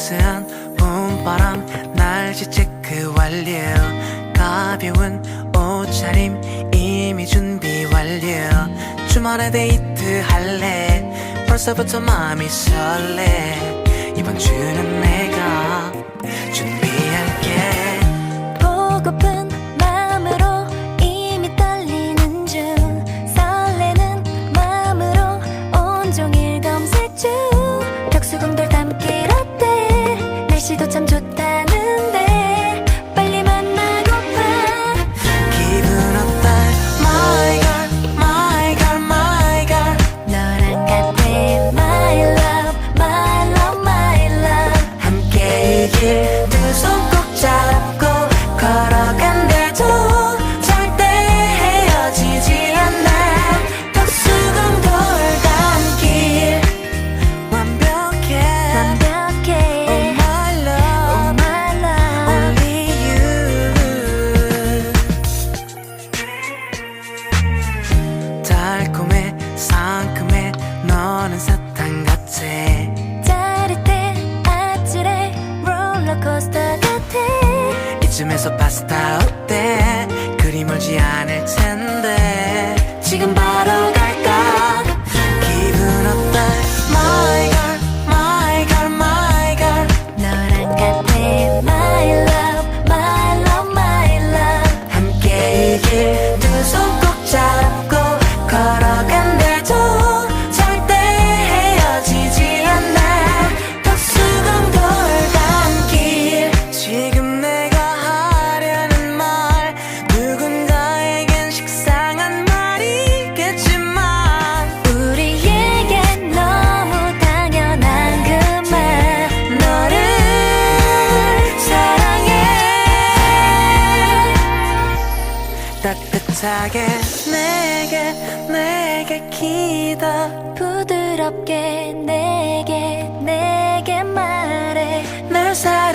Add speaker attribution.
Speaker 1: 스스한 봄바람 날씨 체크 완료. 가벼운 옷차림 이미 준비 완료. 주말에 데이트 할래. 벌써부터 마음이 설레. 이번 주는 내가 준비할게.
Speaker 2: 보고픈 마음으로 이미 떨리는 중. 설레는 마음으로 온종일 검색 중. 벽수공돌 담길 어때? 날씨도 참 좋다는데 빨리 만나고파.
Speaker 1: 기분 어때? My girl, my girl, my girl.
Speaker 2: 너랑 같아 my love, my love, my love.
Speaker 1: 함께 이 길 두 손 꼭 잡고 걸어간대도 절대 헤어지지 않아. 덕수궁돌 담길 완벽해. Oh my love,
Speaker 2: my love.
Speaker 1: only you. 달콤해 상큼해 너는 사탕 같아.
Speaker 2: 짜릿해 아찔해 롤러코스터 같아.
Speaker 1: 이쯤에서 파스타 어때? 그리 멀지 않을 텐데 지금 바로 갈까? 기분 어때? My girl, my girl, my girl.
Speaker 2: 너랑 같아 my love, my love, my love.
Speaker 1: 함께 이 길 두 손 꼭 잡고 걸어간대도 절대 헤어지지 않아. 덕수궁돌 담길. 지금 내가 하려는 말 누군가에겐 식상한 말이겠지만
Speaker 2: 우리에겐 너무 당연한 그 말.
Speaker 1: 너를 사랑해. 따뜻하게 내게 기다.
Speaker 2: 부드럽게 내게 말해.
Speaker 1: 날 사랑해.